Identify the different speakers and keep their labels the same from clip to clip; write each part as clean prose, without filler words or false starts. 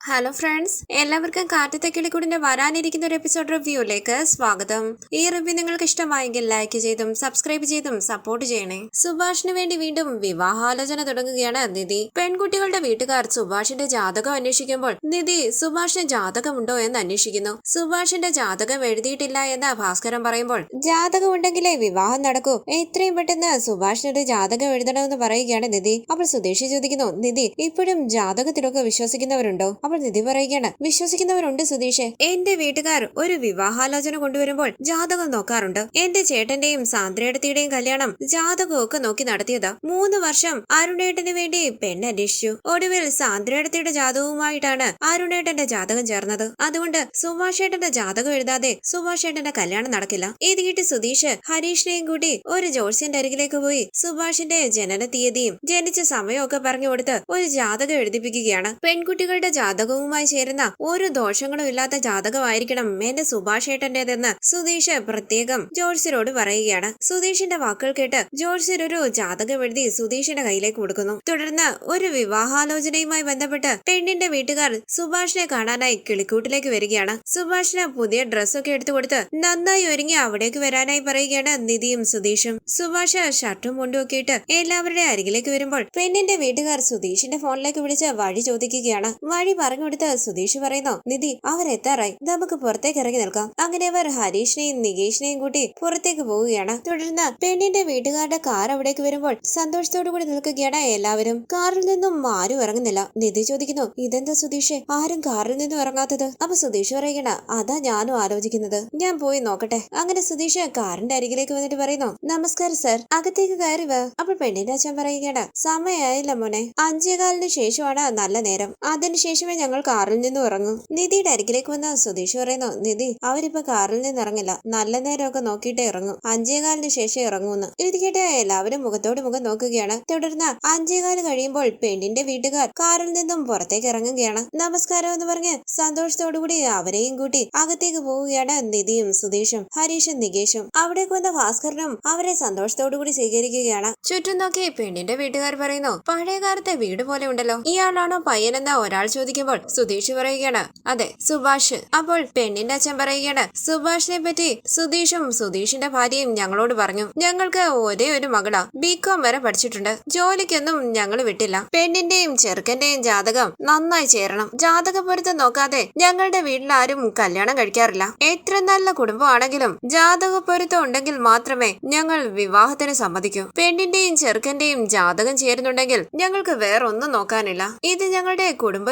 Speaker 1: Hello friends, എല്ലാവർക്കും കാറ്റത്തെ കിളിക്കൂടിന്റെ വരാനിരിക്കുന്ന ഒരു എപ്പിസോഡ് റിവ്യൂയിലേക്ക് സ്വാഗതം. ഈ റിവ്യൂ നിങ്ങൾക്ക് ഇഷ്ടമായെങ്കിൽ ലൈക്ക് ചെയ്തും സബ്സ്ക്രൈബ് ചെയ്തും സപ്പോർട്ട് ചെയ്യണേ. സുഭാഷിന് വേണ്ടി വീണ്ടും വിവാഹാലോചന തുടങ്ങുകയാണ് നിധി. പെൺകുട്ടികളുടെ വീട്ടുകാർ സുഭാഷിന്റെ ജാതകം അന്വേഷിക്കുമ്പോൾ നിധി സുഭാഷിന് ജാതകമുണ്ടോ എന്ന് അന്വേഷിക്കുന്നു. സുഭാഷിന്റെ ജാതകം എഴുതിയിട്ടില്ല എന്ന് ഭാസ്കരൻ പറയുമ്പോൾ ജാതകം ഉണ്ടെങ്കിലേ വിവാഹം നടക്കൂ, എത്രയും പെട്ടെന്ന് സുഭാഷിനൊരു ജാതകം എഴുതണമെന്ന് പറയുകയാണ് നിധി. അപ്പോൾ സുധീഷ് ചോദിക്കുന്നു, നിധി ഇപ്പോഴും ജാതകത്തിലൊക്കെ വിശ്വസിക്കുന്നവരുണ്ടോ? അപ്പോൾ നിധി പറയുകയാണ്, വിശ്വസിക്കുന്നവരുണ്ട് സുധീഷേ. എന്റെ വീട്ടുകാർ ഒരു വിവാഹാലോചന കൊണ്ടുവരുമ്പോൾ ജാതകം നോക്കാറുണ്ട്. എന്റെ ചേട്ടന്റെയും സാന്ദ്രേടത്തിയുടെയും കല്യാണം ജാതകമൊക്കെ നോക്കി നടത്തിയതാ. 3 വർഷം അരുണേട്ടന് വേണ്ടി പെണ്ണ് അന്വേഷിച്ചു. ഒടുവിൽ സാന്ദ്രേടത്തിയുടെ ജാതകവുമായിട്ടാണ് അരുണേട്ടന്റെ ജാതകം ചേർന്നത്. അതുകൊണ്ട് സുഭാഷേട്ടന്റെ ജാതകം എഴുതാതെ സുഭാഷേട്ടന്റെ കല്യാണം നടക്കില്ല. ഇത് കേട്ട് സുധീഷ് ഹരീഷിനെയും കൂട്ടി ഒരു ജോത്സ്യന്റെ അരികിലേക്ക് പോയി സുഭാഷിന്റെ ജനന തീയതിയും ജനിച്ച സമയമൊക്കെ പറഞ്ഞു കൊടുത്ത് ഒരു ജാതകം എഴുതിപ്പിക്കുകയാണ്. പെൺകുട്ടികളുടെ ജാതകവുമായി ചേരുന്ന ഒരു ദോഷങ്ങളും ഇല്ലാത്ത ജാതകമായിരിക്കണം എന്റെ സുഭാഷേട്ടന്റേതെന്ന് സുധീഷ് പ്രത്യേകം ജോത്സ്യരോട് പറയുകയാണ്. സുധീഷിന്റെ വാക്കുകൾ കേട്ട് ജോത്സ്യർ ഒരു ജാതകം എഴുതി സുധീഷിന്റെ കയ്യിലേക്ക് കൊടുക്കുന്നു. തുടർന്ന് ഒരു വിവാഹാലോചനയുമായി ബന്ധപ്പെട്ട് പെണ്ണിന്റെ വീട്ടുകാർ സുഭാഷിനെ കാണാനായി കിളിക്കൂട്ടിലേക്ക് വരികയാണ്. സുഭാഷിന് പുതിയ ഡ്രസ്സൊക്കെ എടുത്തു കൊടുത്ത് നന്നായി ഒരുങ്ങി അവിടേക്ക് വരാനായി പറയുകയാണ് നിധിയും സുധീഷും. സുഭാഷ് ഷർട്ടും മുണ്ടും ഒക്കെ ഇട്ട് എല്ലാവരുടെ അരികിലേക്ക് വരുമ്പോൾ പെണ്ണിന്റെ വീട്ടുകാർ സുധീഷിന്റെ ഫോണിലേക്ക് വിളിച്ച് വഴി ചോദിക്കുകയാണ്. വഴി പറഞ്ഞു കൊടുത്ത് സുധീഷ് പറയുന്നു, നിധി അവരെത്താറായി, നമുക്ക് പുറത്തേക്ക് ഇറങ്ങി നിൽക്കാം. അങ്ങനെ അവർ ഹരീഷിനെയും നികേഷിനെയും കൂട്ടി പുറത്തേക്ക് പോവുകയാണ്. തുടർന്ന് പെണ്ണിന്റെ വീട്ടുകാരുടെ കാർ അവിടേക്ക് വരുമ്പോൾ സന്തോഷത്തോടു കൂടി നിൽക്കുകയാണ് എല്ലാവരും. കാറിൽ നിന്നും ആരും ഇറങ്ങുന്നില്ല. നിധി ചോദിക്കുന്നു, ഇതെന്താ സുധീഷേ ആരും കാറിൽ നിന്നും ഇറങ്ങാത്തത്? അപ്പൊ സുധീഷ് പറയണ, അതാ ഞാനും ആലോചിക്കുന്നത്, ഞാൻ പോയി നോക്കട്ടെ. അങ്ങനെ സുധീഷ് കാറിന്റെ അരികിലേക്ക് വന്നിട്ട് പറയുന്നു, നമസ്കാരം സർ, അകത്തേക്ക് കയറി വാ. അപ്പോൾ പെണ്ണിന്റെ അച്ഛൻ പറയുകയാണ്, സമയമായില്ല മോനെ, 5:15 ശേഷമാണ് നല്ല നേരം, അതിനുശേഷമേ ഞങ്ങൾ കാറിൽ നിന്നും ഇറങ്ങും. നിധിയുടെ അരികിലേക്ക് വന്ന സുധീഷ് പറയുന്നു, നിധി അവരിപ്പോ കാറിൽ നിന്ന് ഇറങ്ങില്ല, നല്ല നേരമൊക്കെ നോക്കിയിട്ടേ ഇറങ്ങും, 5:15 ശേഷം ഇറങ്ങുമെന്ന്. ഇത് കേട്ട് എല്ലാവരും മുഖത്തോട് മുഖം നോക്കുകയാണ്. തുടർന്ന് 5:15 കഴിയുമ്പോൾ പെണ്ണിന്റെ വീട്ടുകാർ കാറിൽ നിന്നും പുറത്തേക്ക് ഇറങ്ങുകയാണ്. നമസ്കാരം എന്ന് പറഞ്ഞ് സന്തോഷത്തോടുകൂടി അവരെയും കൂട്ടി അകത്തേക്ക് പോവുകയാണ് നിധിയും സുധീഷും ഹരീഷും നികേഷും. അവിടേക്ക് വന്ന ഭാസ്കരനും അവരെ സന്തോഷത്തോടുകൂടി സ്വീകരിക്കുകയാണ്. ചുറ്റും നോക്കി പെണ്ണിന്റെ വീട്ടുകാർ പറയുന്നു, പഴയ കാലത്തെ വീട് പോലെ ഉണ്ടല്ലോ, ഇയാളാണോ പയ്യനെന്ന് ഒരാൾ ചോദിക്കുമ്പോൾ സുധീഷ് പറയുകയാണ്, അതെ സുഭാഷ്. അപ്പോൾ പെണ്ണിന്റെ അച്ഛൻ പറയുകയാണ്, സുഭാഷിനെ പറ്റി സുധീഷും സുധീഷിന്റെ ഭാര്യയും ഞങ്ങളോട് പറഞ്ഞു, ഞങ്ങൾക്ക് ഒരേ ഒരു മകളാ, ബികോം വരെ പഠിച്ചിട്ടുണ്ട്, ജോലിക്കൊന്നും ഞങ്ങൾ വിട്ടില്ല, പെണ്ണിന്റെയും ചെറുക്കന്റെയും ജാതകം നന്നായി ചേരണം, ജാതക പൊരുത്തം നോക്കാതെ ഞങ്ങളുടെ വീട്ടിലാരും കല്യാണം കഴിക്കാറില്ല, എത്ര നല്ല കുടുംബമാണെങ്കിലും ജാതക പൊരുത്തം ഉണ്ടെങ്കിൽ മാത്രമേ ഞങ്ങൾ വിവാഹത്തിന് സമ്മതിക്കൂ, പെണ്ണിന്റെയും ചെറുക്കന്റെയും ജാതകം ചേരുന്നുണ്ടെങ്കിൽ ഞങ്ങൾക്ക് വേറൊന്നും നോക്കാനില്ല, ഇത് ഞങ്ങളുടെ കുടുംബ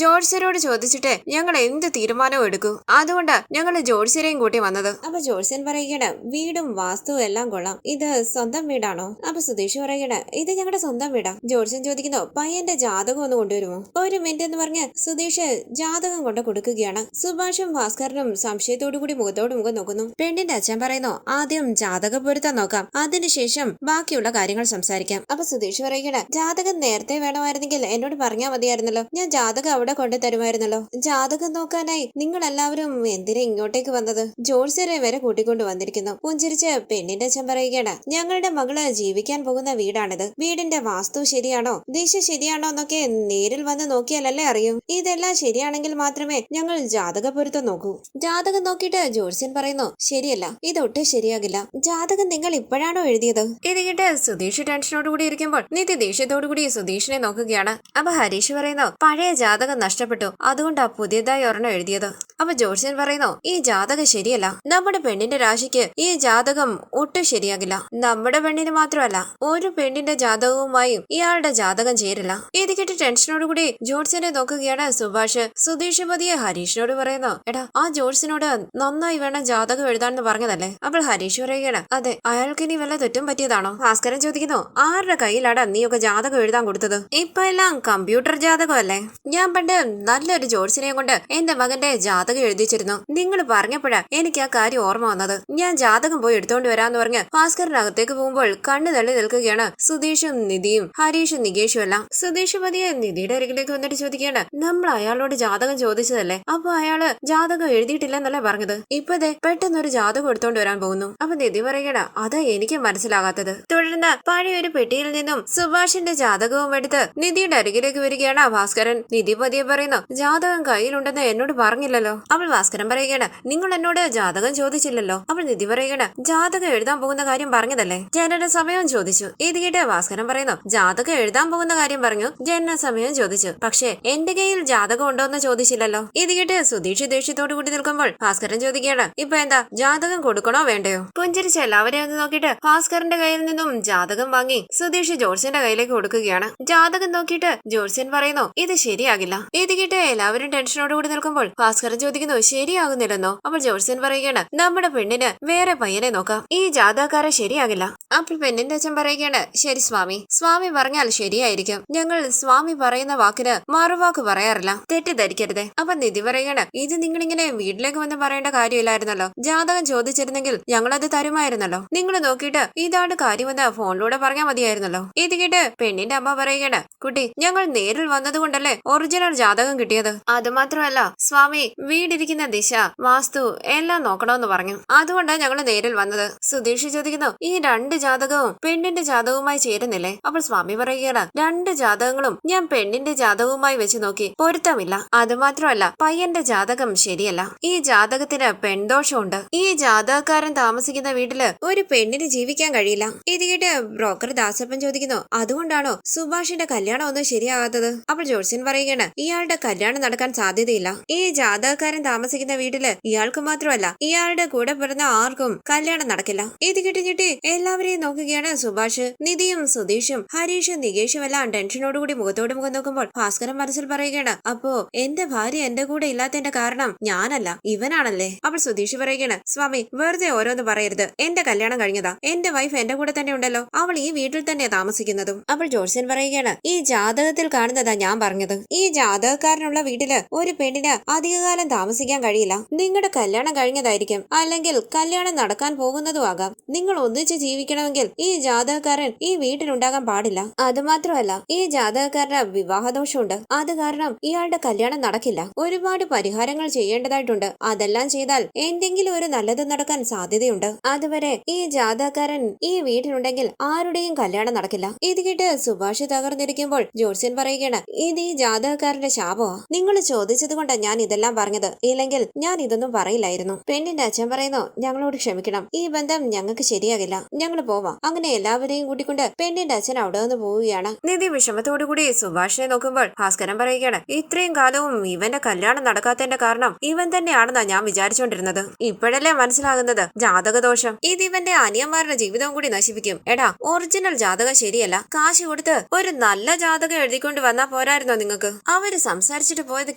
Speaker 1: ജോത്സ്യരോട് ചോദിച്ചിട്ട് ഞങ്ങൾ എന്ത് തീരുമാനവും എടുക്കൂ, അതുകൊണ്ട് ഞങ്ങൾ ജോത്സ്യരെയും കൂട്ടി വന്നത്. അപ്പൊ ജോത്സ്യൻ പറയുകയാണ്, വീടും വാസ്തുവും എല്ലാം കൊള്ളാം, ഇത് സ്വന്തം വീടാണോ? അപ്പൊ സുധീഷ് പറയുകയാണ്, ഇത് ഞങ്ങളുടെ സ്വന്തം വീടാ. ജോത്സ്യൻ ചോദിക്കുന്നു, പയ്യന്റെ ജാതകം ഒന്ന് കൊണ്ടുവരുമോ? 1 മിനിറ്റ് എന്ന് പറഞ്ഞ് സുധീഷ് ജാതകം കൊണ്ട് കൊടുക്കുകയാണ്. സുഭാഷും ഭാസ്കരനും സംശയത്തോടു കൂടി മുഖത്തോട് മുഖം നോക്കുന്നു. പെണ്ണിന്റെ അച്ഛൻ പറയുന്നു, ആദ്യം ജാതക പൊരുത്തം നോക്കാം, അതിനുശേഷം ബാക്കിയുള്ള കാര്യങ്ങൾ സംസാരിക്കാം. അപ്പൊ സുധീഷ് പറയുകയാണ്, ജാതകം നേരത്തെ വേണമായിരുന്നെങ്കിൽ എന്നോട് പറഞ്ഞാൽ മതിയായിരുന്നല്ലോ, ഞാൻ ജാതകം അവിടെ കൊണ്ടു തരുമായിരുന്നല്ലോ. ജാതകം നോക്കാനായി നിങ്ങൾ എല്ലാവരും എന്തിനാ ഇങ്ങോട്ടേക്ക് വന്നത്? ജോത്സ്യരെ വരെ കൂട്ടിക്കൊണ്ട് വന്നിരിക്കുന്നു. പുഞ്ചിരിച്ച് പെണ്ണിന്റെ അച്ഛൻ പറയുകയാണ്, ഞങ്ങളുടെ മകള് ജീവിക്കാൻ പോകുന്ന വീടാണിത്, വീടിന്റെ വാസ്തു ശരിയാണോ ദിശ ശരിയാണോ എന്നൊക്കെ നേരിൽ വന്ന് നോക്കിയാലല്ലേ അറിയൂ, ഇതെല്ലാം ശരിയാണെങ്കിൽ മാത്രമേ ഞങ്ങൾ ജാതക പൊരുത്തം നോക്കൂ. ജാതകം നോക്കിയിട്ട് ജോത്സ്യൻ പറയുന്നു, ശരിയല്ല, ഇതൊട്ടും ശരിയാകില്ല, ജാതകം നിങ്ങൾ ഇപ്പോഴാണോ എഴുതിയത്? ഇത് കേട്ട് സുധീഷ് ടെൻഷനോടുകൂടി ഇരിക്കുമ്പോൾ നിധി ദേഷ്യത്തോടുകൂടി സുധീഷിനെ നോക്കുകയാണ്. അപ്പൊ ഹരീഷ് പറയുന്നു, പഴയ ജാതകം നഷ്ടപ്പെട്ടു, അതുകൊണ്ടാ പുതിയതായി ഒരെണ്ണം എഴുതിയത്. അപ്പൊ ജോത്സ്യൻ പറയുന്നു, ഈ ജാതകം ശരിയല്ല, നമ്മുടെ പെണ്ണിന്റെ രാശിക്ക് ഈ ജാതകം ഒട്ടും ശരിയാകില്ല, നമ്മുടെ പെണ്ണിന് മാത്രമല്ല ഒരു പെണ്ണിന്റെ ജാതകവുമായും ഇയാളുടെ ജാതകം ചേരില്ല. ഇത് കേട്ട് ടെൻഷനോടുകൂടി ജോത്സ്യനെ നോക്കുകയാണ് സുഭാഷ്. സുധീഷ് പതിയെ ഹരീഷിനോട് പറയുന്നു, എടാ ആ ജോത്സ്യനോട് നന്നായി വേണം ജാതകം എഴുതാനെന്ന് പറഞ്ഞതല്ലേ? അപ്പോൾ ഹരീഷ് പറയുകയാണ്, അതെ, അയാൾക്ക് ഇനി വല്ല തെറ്റും പറ്റിയതാണോ? ഭാസ്കരൻ ചോദിക്കുന്നു, ആരുടെ കയ്യിലാടാ നീയൊക്കെ ജാതകം എഴുതാൻ കൊടുത്തത്? ഇപ്പൊ എല്ലാം കമ്പ്യൂട്ടർ ജാതകമല്ലേ? ഞാൻ പണ്ട് നല്ലൊരു ജോത്സ്യനെ കൊണ്ട് എന്റെ മകന്റെ ജാതകം എഴുതിച്ചിരുന്നു, നിങ്ങൾ പറഞ്ഞപ്പോഴാ എനിക്ക് ആ കാര്യം ഓർമ്മ വന്നത്, ഞാൻ ജാതകം പോയി എടുത്തോണ്ട് വരാന്ന് പറഞ്ഞ് ഭാസ്കരനകത്തേക്ക് പോകുമ്പോൾ കണ്ണു തള്ളി നിൽക്കുകയാണ് സുധീഷും നിധിയും ഹരീഷും നികേഷും എല്ലാം. സുധീഷ് പതിയെ നിധിയുടെ അരികിലേക്ക് വന്നിട്ട് ചോദിക്കുകയാണ്, നമ്മൾ അയാളോട് ജാതകം ചോദിച്ചതല്ലേ, അപ്പൊ അയാള് ജാതകം എഴുതിയിട്ടില്ലെന്നല്ലേ പറഞ്ഞത്, ഇപ്പതേ പെട്ടെന്നൊരു ജാതകം എടുത്തോണ്ട് വരാൻ പോകുന്നു. അപ്പൊ നിധി പറയണ, അതാ എനിക്ക് മനസ്സിലാകാത്തത്. തുടർന്ന് പഴയ ഒരു പെട്ടിയിൽ നിന്നും സുഭാഷിന്റെ ജാതകവും എടുത്ത് നിധിയുടെ അരികിലേക്ക് വരികയാണ് ഭാസ്കരൻ. നിധി നിധി പതിയെ പറയുന്നു, ജാതകം കയ്യിലുണ്ടെന്ന് എന്നോട് പറഞ്ഞില്ലല്ലോ. അവൾ ഭാസ്കരൻ പറയുകയാണ്, നിങ്ങൾ എന്നോട് ജാതകം ചോദിച്ചില്ലല്ലോ. അവൾ നിധി പറയുകയാണ്, ജാതകം എഴുതാൻ പോകുന്ന കാര്യം പറഞ്ഞതല്ലേ, ജനന സമയവും ചോദിച്ചു. ഇത് കേട്ട് ഭാസ്കരൻ പറയുന്നു, ജാതകം എഴുതാൻ പോകുന്ന കാര്യം പറഞ്ഞു, ജനന സമയം ചോദിച്ചു, പക്ഷേ എന്റെ കയ്യിൽ ജാതകം ഉണ്ടോ എന്ന് ചോദിച്ചില്ലല്ലോ. ഇത് കേട്ട് സുധീഷ് ദേഷ്യത്തോടു കൂടി നിൽക്കുമ്പോൾ ഭാസ്കരൻ ചോദിക്കുകയാണ്, ഇപ്പൊ എന്താ ജാതകം കൊടുക്കണോ വേണ്ടയോ? പുഞ്ചിരിച്ച എല്ലാവരെയും ഒന്ന് നോക്കിയിട്ട് ഭാസ്കരന്റെ കയ്യിൽ നിന്നും ജാതകം വാങ്ങി സുധീഷ് ജോർസിന്റെ കയ്യിലേക്ക് കൊടുക്കുകയാണ്. ജാതകം നോക്കിയിട്ട് ജോർസിൻ പറയുന്നു, ഇത് ശരിയാകില്ല. ഇത് കേട്ട് എല്ലാവരും ടെൻഷനോട് കൂടി നിൽക്കുമ്പോൾ ഭാസ്കരൻ ചോദിക്കുന്നു, ശരിയാകുന്നില്ലെന്നോ? അപ്പോൾ ജോർസിൻ പറയുകയാണ്, നമ്മുടെ പെണ്ണിന് വേറെ പയ്യനെ നോക്കാം, ഈ ജാതകക്കാരെ ശരിയാകില്ല. അപ്പോൾ പെണ്ണിന്റെ അച്ഛൻ പറയുകയാണ്, ശരി സ്വാമി, സ്വാമി പറഞ്ഞാൽ ശരിയായിരിക്കും. ഞങ്ങൾ സ്വാമി പറയുന്ന വാക്കിന് മറുവാക്ക് പറയാറില്ല, തെറ്റിദ്ധരിക്കരുതേ. അപ്പൊ നിധി പറയുകയാണ്, ഇത് നിങ്ങളിങ്ങനെ വീട്ടിലേക്ക് വന്ന് പറയേണ്ട കാര്യമില്ലായിരുന്നല്ലോ. ജാതകം ചോദിച്ചിരുന്നെങ്കിൽ ഞങ്ങളത് തരുമായിരുന്നല്ലോ. നിങ്ങൾ നോക്കിയിട്ട് ഇതാണ് കാര്യമെന്ന് ഫോണിലൂടെ പറഞ്ഞാൽ മതിയായിരുന്നല്ലോ. ഇത് കേട്ട് പെണ്ണിന്റെ അമ്മ പറയുകയാണ്, കുട്ടി, ഞങ്ങൾ നേരിൽ വന്നതുകൊണ്ടല്ലേ ഒറിജിനൽ ജാതകം കിട്ടിയത്. അതുമാത്രമല്ല സ്വാമി വീടിരിക്കുന്ന ദിശ, വാസ്തു എല്ലാം നോക്കണമെന്ന് പറഞ്ഞു, അതുകൊണ്ടാണ് ഞങ്ങൾ നേരിൽ വന്നത്. സുധീഷ് ചോദിക്കുന്നു, ഈ രണ്ട് ജാതകവും പെണ്ണിന്റെ ജാതകവുമായി ചേരുന്നില്ലേ? അപ്പോൾ സ്വാമി പറയുകയാണ്, രണ്ട് ജാതകങ്ങളും ഞാൻ പെണ്ണിന്റെ ജാതകവുമായി വെച്ച് നോക്കി, പൊരുത്തമില്ല. അതുമാത്രമല്ല പയ്യന്റെ ജാതകം ശരിയല്ല, ഈ ജാതകത്തിന് പെൺദോഷമുണ്ട്. ഈ ജാതകക്കാരൻ താമസിക്കുന്ന വീട്ടില് ഒരു പെണ്ണിന് ജീവിക്കാൻ കഴിയില്ല. ഇത് കേട്ട് ബ്രോക്കർ ദാസപ്പൻ ചോദിക്കുന്നു, അതുകൊണ്ടാണോ സുഭാഷിന്റെ കല്യാണം ഒന്നും ശരിയാകാത്തത്? അപ്പോൾ ജോർസിൻ പറയുകയാണ്, ഇയാളുടെ കല്യാണം നടക്കാൻ സാധ്യതയില്ല. ഈ ജാതകക്കാരൻ താമസിക്കുന്ന വീട്ടില് ഇയാൾക്ക് മാത്രമല്ല ഇയാളുടെ കൂടെ പിറന്ന ആർക്കും കല്യാണം നടക്കില്ല. ഇത് കിട്ടിഞ്ഞിട്ട് എല്ലാവരെയും നോക്കുകയാണ് സുഭാഷ്. നിധിയും സുധീഷും ഹരീഷും നികേഷും എല്ലാം ടെൻഷനോടുകൂടി മുഖത്തോട് മുഖം നോക്കുമ്പോൾ ഭാസ്കരൻ മനസ്സിൽ പറയുകയാണ്, അപ്പോ എന്റെ ഭാര്യ എന്റെ കൂടെ ഇല്ലാത്തതിന്റെ കാരണം ഞാനല്ല, ഇവനാണല്ലേ? അപ്പോൾ സുധീഷ് പറയുകയാണ്, സ്വാമി വെറുതെ ഓരോന്ന് പറയരുത്, എന്റെ കല്യാണം കഴിഞ്ഞതാ, എന്റെ വൈഫ് എന്റെ കൂടെ തന്നെ ഉണ്ടല്ലോ, അവൾ ഈ വീട്ടിൽ തന്നെ താമസിക്കുന്നതും. അപ്പോൾ ജോർസൻ പറയുകയാണ്, ഈ ജാതകത്തിൽ കാണുന്നതാ ഞാൻ പറഞ്ഞത്, ഈ ജാതകക്കാരനുള്ള വീട്ടില് ഒരു പെണ്ണിന് അധികകാലം താമസിക്കാൻ കഴിയില്ല. നിങ്ങളുടെ കല്യാണം കഴിഞ്ഞതായിരിക്കും, അല്ലെങ്കിൽ കല്യാണം നടക്കാൻ പോകുന്നതും ആകാം. നിങ്ങൾ ഒന്നിച്ച് ജീവിക്കണമെങ്കിൽ ഈ ജാതകക്കാരൻ ഈ വീട്ടിലുണ്ടാകാൻ പാടില്ല. അതുമാത്രമല്ല ഈ ജാതകക്കാരന് വിവാഹദോഷമുണ്ട്, അത് കാരണം ഇയാളുടെ കല്യാണം നടക്കില്ല. ഒരുപാട് പരിഹാരങ്ങൾ ചെയ്യേണ്ടതായിട്ടുണ്ട്, അതെല്ലാം ചെയ്താൽ എന്തെങ്കിലും ഒരു നല്ലത് നടക്കാൻ സാധ്യതയുണ്ട്. അതുവരെ ഈ ജാതകക്കാരൻ ഈ വീട്ടിലുണ്ടെങ്കിൽ ആരുടെയും കല്യാണം നടക്കില്ല. ഇത് കേട്ട് സുഭാഷ് തകർന്നിരിക്കുമ്പോൾ ജോർസൻ പറയുകയാണ്, ഇത് ഈ ജാതകക്കാരന്റെ ശാപമാ. നിങ്ങൾ ചോദിച്ചത് കൊണ്ടാണ് ഞാൻ ഇതെല്ലാം പറഞ്ഞത്, ഇല്ലെങ്കിൽ ഞാൻ ഇതൊന്നും പറയില്ലായിരുന്നു. പെണ്ണിന്റെ അച്ഛൻ പറയുന്നു, ഞങ്ങളോട് ക്ഷമിക്കണം, ഈ ബന്ധം ഞങ്ങൾക്ക് ശരിയാകില്ല, ഞങ്ങൾ പോവാം. അങ്ങനെ എല്ലാവരെയും കൂട്ടിക്കൊണ്ട് പെണ്ണിന്റെ അച്ഛൻ അവിടെ നിന്ന് പോവുകയാണ്. നിധി വിഷമത്തോടുകൂടി സുഭാഷിനെ നോക്കുമ്പോൾ ഭാസ്കരൻ പറയുകയാണ്, ഇത്രയും കാലവും ഇവന്റെ കല്യാണം നടക്കാത്തതിന്റെ കാരണം ഇവൻ തന്നെയാണെന്നാ ഞാൻ വിചാരിച്ചോണ്ടിരുന്നത്. ഇപ്പോഴല്ലേ മനസ്സിലാകുന്നത് ജാതകദോഷം ഇത് ഇവന്റെ അനിയന്മാരുടെ ജീവിതവും കൂടി നശിപ്പിക്കും. എടാ, ഒറിജിനൽ ജാതകം ശരിയല്ല, കാശ് കൊടുത്ത് ഒരു നല്ല ജാതകം എഴുതിക്കൊണ്ട് വന്നാ പോരായിരുന്നോ നിങ്ങൾക്ക്? അവര് സംസാരിച്ചിട്ട് പോയത്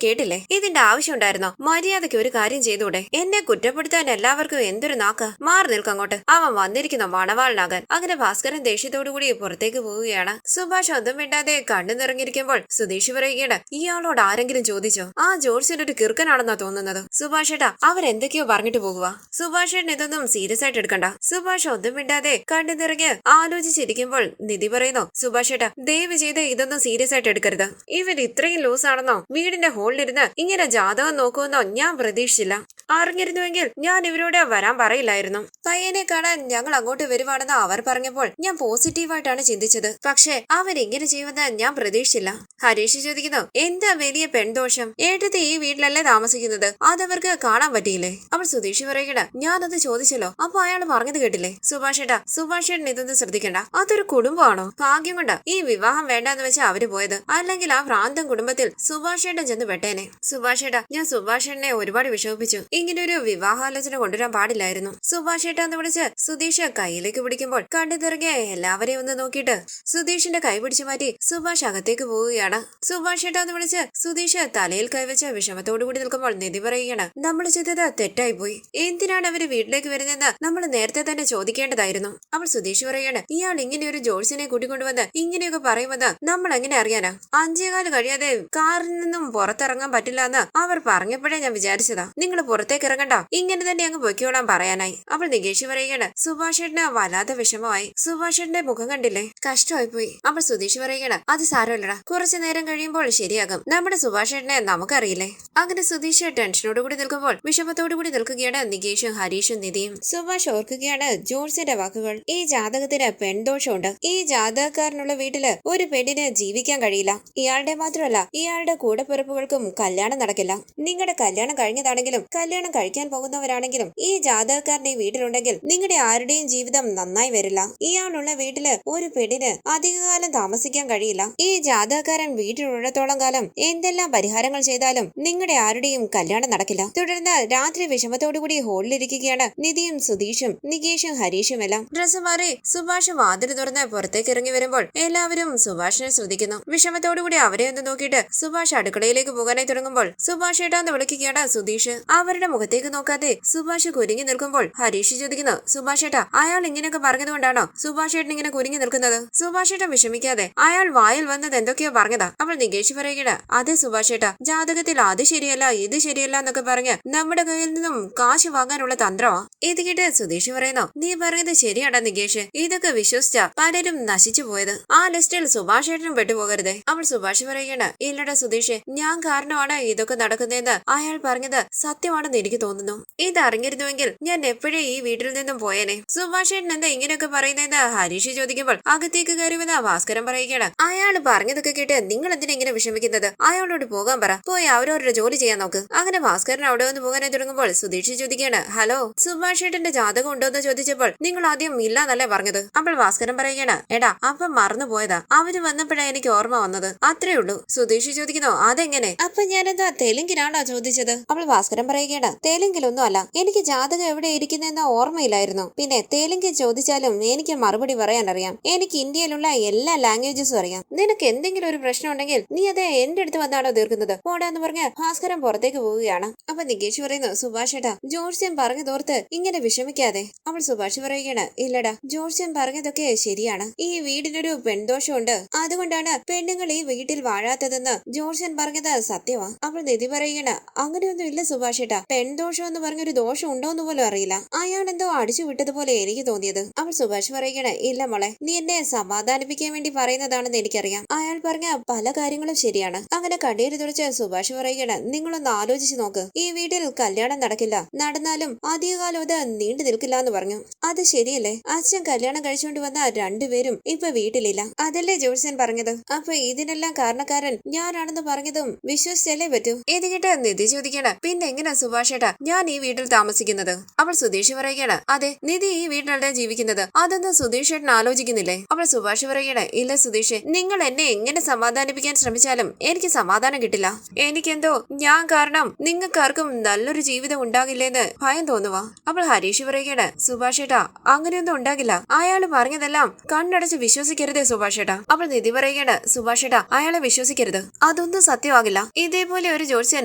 Speaker 1: കേട്ടില്ലേ? ഇതിന്റെ ആവശ്യം ഉണ്ടായിരുന്നോ? മര്യാദയ്ക്ക് ഒരു കാര്യം ചെയ്തൂടെ? എന്നെ കുറ്റപ്പെടുത്താൻ എല്ലാവർക്കും എന്തൊരു നാക്ക്. മാറി നിൽക്കങ്ങോട്ട്, അവൻ വന്നിരിക്കുന്ന മണവാളനാകാൻ. അങ്ങനെ ഭാസ്കരൻ ദേഷ്യത്തോടുകൂടി പുറത്തേക്ക് പോവുകയാണ്. സുഭാഷ് ഒന്നും മിണ്ടാതെ കണ്ണു നിറങ്ങിയിരിക്കുമ്പോൾ സുധീഷ് പറയുകയാണ്, ഇയാളോട് ആരെങ്കിലും ചോദിച്ചോ? ആ ജോർസിന്റെ ഒരു കിറുക്കനാണെന്നാ തോന്നുന്നത്. സുഭാഷ് ഏട്ടാ, അവരെന്തൊക്കെയോ പറഞ്ഞിട്ട് പോകുക. സുഭാഷ് ഏട്ടൻ ഇതൊന്നും സീരിയസ് ആയിട്ട് എടുക്കണ്ട. സുഭാഷ് ഒന്നും മിണ്ടാതെ കണ്ണു നിറങ്ങി ആലോചിച്ചിരിക്കുമ്പോൾ നിധി പറയുന്നു, സുഭാഷ് ഏട്ടാ, ദയവ് ചെയ്ത് ഇതൊന്നും സീരിയസ് ആയിട്ട് എടുക്കരുത്. ഇവർ ഇത്രയും ലൂസ് ആണെന്നോ, വീടിന്റെ ഹോളിലിരുന്ന് ഇങ്ങനെ ജാതകം നോക്കുമെന്നോ ഞാൻ പ്രതീക്ഷിച്ചില്ല. അറിഞ്ഞിരുന്നുവെങ്കിൽ ഞാൻ ഇവരോട് വരാൻ പറയില്ലായിരുന്നു. പയ്യനെ കാണാൻ ഞങ്ങൾ അങ്ങോട്ട് വരുവാണെന്ന് അവർ പറഞ്ഞപ്പോൾ ഞാൻ പോസിറ്റീവായിട്ടാണ് ചിന്തിച്ചത്, പക്ഷെ അവരിങ്ങനെ ചെയ്യുമെന്ന് ഞാൻ പ്രതീക്ഷിച്ചില്ല. ഹരീഷ് ചോദിക്കുന്നു, എന്താ വലിയ പെൺദോഷം? ഏട്ടത്തെ ഈ വീട്ടിലല്ലേ താമസിക്കുന്നത്, അതവർക്ക് കാണാൻ പറ്റിയില്ലേ? അപ്പോൾ സുധീഷ് പറയുകയാണ്, ഞാനത് ചോദിച്ചല്ലോ, അപ്പൊ അയാൾ പറഞ്ഞത് കേട്ടില്ലേ? സുഭാഷേട്ടാ, സുഭാഷേട്ടൻ ഇതൊന്നും ശ്രദ്ധിക്കണ്ട, അതൊരു കുടുംബമാണോ? ഭാഗ്യം കൊണ്ട് ഈ വിവാഹം വേണ്ടെന്ന് വെച്ചാൽ അവര് പോയത്, അല്ലെങ്കിൽ ആ ഭ്രാന്തൻ കുടുംബത്തിൽ സുഭാഷേട്ടൻ ചെന്ന് പെട്ടേനെ. സുഭാഷേട്ടാ, ഞാൻ സുഭാഷേട്ടനെ ഒരുപാട് വിഷമിപ്പിച്ചു, ഇങ്ങനെ ഒരു വിവാഹാലോചന കൊണ്ടുവരാൻ പാടില്ലായിരുന്നു. സുഭാഷേട്ടാന്ന് വിളിച്ച് സുധീഷ് കയ്യിലേക്ക് പിടിക്കുമ്പോൾ കണ്ടിറങ്ങിയ എല്ലാവരെയും ഒന്ന് നോക്കിയിട്ട് സുധീഷിന്റെ കൈ പിടിച്ചു മാറ്റി സുഭാഷ് അകത്തേക്ക് പോവുകയാണ്. സുഭാഷേട്ടാന്ന് വിളിച്ച് സുധീഷ് തലയിൽ കൈവച്ച് വിഷമത്തോടു കൂടി നിൽക്കുമ്പോൾ നിധി പറയുകയാണ്, നമ്മൾ ചെയ്തത് തെറ്റായി പോയി, എന്തിനാണ് അവര് വീട്ടിലേക്ക് വരുന്നതെന്ന് നമ്മൾ നേരത്തെ തന്നെ ചോദിക്കേണ്ടതായിരുന്നു. അപ്പോൾ സുധീഷ് പറയുകയാണ്, ഇയാൾ ഇങ്ങനെ ഒരു ജോൾസിനെ കൂട്ടിക്കൊണ്ടുവന്ന് ഇങ്ങനെയൊക്കെ പറയുമെന്ന് നമ്മൾ എങ്ങനെ അറിയാനാ? 5 കഴിയാതെ കാറിൽ നിന്നും പുറത്തിറങ്ങാൻ പറ്റില്ല എന്ന് അവർ പറഞ്ഞപ്പോഴേ ഞാൻ വിചാരിച്ചതാ. നിങ്ങൾ പുറത്തേക്ക് ഇറങ്ങണ്ട, ഇങ്ങനെ തന്നെ അങ്ങ് പൊയ്ക്കോളാൻ പറയാനായി. അപ്പോൾ നികേഷ് പറയുകയാണ്, സുഭാഷേട്ടന് വല്ലാതെ വിഷമമായി. സുഭാഷേട്ടന്റെ മുഖം കണ്ടില്ലേ, കഷ്ടമായി പോയി. അപ്പോൾ സുധീഷ് പറയുകയാണ്, അത് സാരമില്ലടാ, കുറച്ചു നേരം കഴിയുമ്പോൾ ശരിയാകും. നമ്മുടെ സുഭാഷേട്ടനെ നമുക്കറിയില്ലേ? അങ്ങനെ സുധീഷ് ടെൻഷനോടുകൂടി നിൽക്കുമ്പോൾ വിഷമത്തോടുകൂടി നിൽക്കുകയാണ് നികേഷും ഹരീഷും നിധിയും. സുഭാഷ് ഓർക്കുകയാണ് ജോർജിന്റെ വാക്കുകൾ. ഈ ജാതകത്തിന് പെൺദോഷമുണ്ട്. ഈ ജാതകക്കാരനുള്ള വീട്ടില് ഒരു പെണ്ണിന് ജീവിക്കാൻ കഴിയില്ല. ഇയാളുടെ മാത്രമല്ല ഇയാളുടെ കൂടപ്പിറപ്പുകൾക്കും കല്യാണം നടക്കില്ല. നിങ്ങളുടെ കല്യാണം കഴിഞ്ഞതാണെങ്കിലും കല്യാണം കഴിക്കാൻ പോകുന്നവരാണെങ്കിലും ഈ ജാതകക്കാരന്റെ വീട്ടിലുണ്ടെങ്കിൽ നിങ്ങളുടെ ആരുടെയും ജീവിതം നന്നായി വരില്ല. ഇയാളുള്ള വീട്ടില് ഒരു പെണ്ണിന് അധികകാലം താമസിക്കാൻ കഴിയില്ല. ഈ ജാതകക്കാരൻ വീട്ടിലുള്ളിടത്തോളം കാലം എന്തെല്ലാം പരിഹാരങ്ങൾ ചെയ്താലും നിങ്ങളുടെ ആരുടെയും കല്യാണം നടക്കില്ല. തുടർന്ന് രാത്രി വിഷമത്തോടുകൂടി ഹോളിലിരിക്കുകയാണ് നിധിയും സുധീഷും നികേഷും ഹരീഷും എല്ലാം. ഡ്രസ്സ് മാറി സുഭാഷ് വാതിൽ തുറന്ന് പുറത്തേക്ക് ഇറങ്ങി വരുമ്പോൾ എല്ലാവരും സുഭാഷിനെ ശ്രദ്ധിക്കുന്നു. വിഷമത്തോടുകൂടി അവരെ ഒന്ന് നോക്കിയിട്ട് സുഭാഷ് അടുക്കളയിലേക്ക് പോകാനായി തുടങ്ങുമ്പോൾ സുഭാഷ് ഏട്ടാന്ന് വിളിക്കുകയാണ് സുധീഷ്. അവരുടെ മുഖത്തേക്ക് നോക്കാതെ സുഭാഷ് കുരുങ്ങി നിൽക്കുമ്പോൾ ഹരീഷ് ചോദിക്കുന്നു, സുഭാഷ് ഏട്ടാ അയാൾ ഇങ്ങനെയൊക്കെ പറഞ്ഞതുകൊണ്ടാണോ സുഭാഷ് ഏട്ടൻ ഇങ്ങനെ കുരുങ്ങി നിൽക്കുന്നത്? സുഭാഷ് ഏട്ടൻ വിഷമിക്കാതെ, അയാൾ വായിൽ വന്നത് എന്തൊക്കെയോ പറഞ്ഞതാ. അപ്പോൾ നികേഷ് പറയുകയാണ്, അതെ സുഭാഷ് ഏട്ടാ, ജാതകത്തിൽ അത് ശരിയല്ല ഇത് ശരിയല്ല എന്നൊക്കെ പറഞ്ഞ് നമ്മുടെ കയ്യിൽ നിന്നും കാശ് വാങ്ങാനുള്ള തന്ത്രമാ. ഇത് കേട്ട് സുധീഷ് പറയുന്നു, നീ പറയുന്നത് ശരിയാടാ നികേഷ്, ഇതൊക്കെ വിശ്വസിച്ച പലരും നശിച്ചു പോയത്. ആ ലിസ്റ്റിൽ സുഭാഷ് ഏട്ടനും പെട്ടുപോകരുതേ. അവൾ സുഭാഷ് പറയുകയാണ്, ഇല്ലടാ സുധീഷ്, ഞാൻ കാരണമാണ് ഇതൊക്കെ നടക്കുന്നതെന്ന് അയാൾ പറഞ്ഞത് സത്യമാണെന്ന് എനിക്ക് തോന്നുന്നു. ഇതറിഞ്ഞിരുന്നുവെങ്കിൽ ഞാൻ എപ്പോഴേ ഈ വീട്ടിൽ നിന്നും പോയേനെ. സുഭാഷ് ഏട്ടൻ എന്താ ഇങ്ങനെയൊക്കെ പറയുന്നതെന്ന് ഹരീഷ് ചോദിക്കുമ്പോൾ അകത്തേക്ക് കയറിവെന്ന ഭാസ്കരൻ പറയുകയാണ്, അയാൾ പറഞ്ഞതൊക്കെ കേട്ട് നിങ്ങൾ എന്തിനാ ഇങ്ങനെ വിഷമിക്കുന്നത്? അയാളോട് പോകാൻ പറ, പോയി അവരവരുടെ ജോലി ചെയ്യാൻ നോക്ക്. അങ്ങനെ ഭാസ്കരൻ അവിടെ വന്ന് പോകാനായി തുടങ്ങുമ്പോൾ സുധീഷ് ചോദിക്കുകയാണ്, ഹലോ, സുഭാഷ് ഏട്ടന്റെ ജാതകം ഉണ്ടോന്ന് ചോദിച്ചപ്പോൾ നിങ്ങൾ ആദ്യം ഇല്ല എന്നല്ലേ പറഞ്ഞത്? അപ്പോൾ ഭാസ്കരൻ പറയുകയാണ്, എടാ അപ്പം മറന്നു പോയതാ, അവര് വന്നപ്പോഴാണ് എനിക്ക് ഓർമ്മ വന്നത്, അത്രേ ഉള്ളൂ. സുധീഷ് ചോദിക്കുന്നു, അതെങ്ങനെ? അപ്പൊ ഞാനെന്താ തെലുങ്കിനാണോ ചോദിച്ചത്? അപ്പോൾ ഭാസ്കരൻ പറയുകയാണ്, തെലുങ്കിലൊന്നും അല്ല, എനിക്ക് ജാതകം എവിടെ ഇരിക്കുന്നെന്ന ഓർമ്മയില്ലായിരുന്നു. പിന്നെ തെലുങ്ക് ചോദിച്ചാലും എനിക്ക് മറുപടി പറയാൻ അറിയാം. എനിക്ക് ഇന്ത്യയിലുള്ള എല്ലാ ലാംഗ്വേജസും അറിയാം. നിനക്ക് എന്തെങ്കിലും ഒരു പ്രശ്നം ഉണ്ടെങ്കിൽ നീ അത് എന്റെ അടുത്ത് വന്നാണോ തീർക്കുന്നത്? പോടാന്ന് പറഞ്ഞ് ഭാസ്കരൻ പുറത്തേക്ക് പോവുകയാണ്. അപ്പൊ നികേഷ് പറയുന്നു, സുഭാഷ് ഏട്ടാ, ജോർജ്യൻ പറഞ്ഞതോർത്ത് ഇങ്ങനെ വിഷമിക്കാതെ. അവൾ സുഭാഷ് പറയുകയാണ്, ഇല്ലടാ, ജോർജ്യൻ പറഞ്ഞതൊക്കെ ശരിയാണ്. ഈ വീടിനൊരു പെൺദോഷമുണ്ട്, അതുകൊണ്ടാണ് പെണ്ണുങ്ങൾ ഈ വീട്ടിൽ വാഴാത്തതെന്ന് ജോർജ്യൻ പറഞ്ഞത് സത്യമാ. അവൾ നിധി പറയുകയാണ്, അങ്ങനെയൊന്നും ഇല്ല സുഭാഷ് ഏട്ടാ, പെൺദോഷം എന്ന് പറഞ്ഞൊരു ദോഷം ഉണ്ടോന്ന് പോലും അറിയില്ല. അയാൾ എന്തോ അടിച്ചു വിട്ടതുപോലെ എനിക്ക് തോന്നിയത്. അവൾ സുഭാഷ് പറയുകയാണ്, ഇല്ല മോളെ, നീ എന്നെ സമാധാനിപ്പിക്കാൻ വേണ്ടി പറയുന്നതാണെന്ന് എനിക്കറിയാം. അയാൾ പറഞ്ഞ പല കാര്യങ്ങളും ശരിയാണ്. അങ്ങനെ കണ്ണീര് തുറച്ച് സുഭാഷ് പറയുകയാണ്, നിങ്ങളൊന്ന് ആലോചിച്ച് നോക്ക്, ഈ വീട്ടിൽ കല്യാണം നടക്കില്ല, നടന്നാലും അധികകാലം അത് നീണ്ടു നിൽക്കില്ല എന്ന് പറഞ്ഞു. അത് ശരിയല്ലേ? അച്ഛൻ കല്യാണം കഴിച്ചുകൊണ്ട് വന്ന രണ്ടുപേരും ഇപ്പൊ വീട്ടിലില്ല, അതല്ലേ ജോത്സ്യൻ പറഞ്ഞത്? അപ്പൊ ഇതിനെല്ലാം കാരണക്കാരൻ ഞാനാണെന്ന് പറഞ്ഞതും വിശ്വസിച്ചല്ലേ പറ്റൂ. ഇത് കേട്ട് നിധി ചോദിക്കണ, പിന്നെ എങ്ങനെയാ സുഭാഷ് ഏട്ടാ ഞാൻ ഈ വീട്ടിൽ താമസിക്കുന്നത്? അവൾ സുധീഷ് പറയുകയാണ്, അതെ, നിധി ഈ വീട്ടിലല്ലേ ജീവിക്കുന്നത്, അതൊന്നും സുധീഷ് ഏട്ടൻ ആലോചിക്കുന്നില്ലേ? അവൾ സുഭാഷ് പറയുകയാണ്, ഇല്ല സുധീഷ്, നിങ്ങൾ എന്നെ എങ്ങനെ സമാധാനിപ്പിക്കാൻ ശ്രമിച്ചാലും എനിക്ക് സമാധാനം കിട്ടില്ല. എനിക്കെന്തോ ഞാൻ കാരണം നിങ്ങൾക്കാർക്കും നല്ലൊരു ജീവിതം ഉണ്ടാകില്ലെന്ന് ഭയം തോന്നുവാ. അപ്പോൾ ഹരീഷ് പറയുകയാണ്, സുഭാഷ് ഏട്ടാ അങ്ങനെയൊന്നും ഉണ്ടാകില്ല, അയാള് പറഞ്ഞതെല്ലാം കണ്ണടച്ച് വിശ്വസിക്കരുതേ സുഭാഷ് ഏട്ടാ. അപ്പോൾ നിധി പറയുകയാണ്, സുഭാഷ് ഏട്ടാ അയാളെ വിശ്വസിക്കരുത്, അതൊന്നും സത്യമാകില്ല. ഇതേപോലെ ഒരു ജോത്സ്യൻ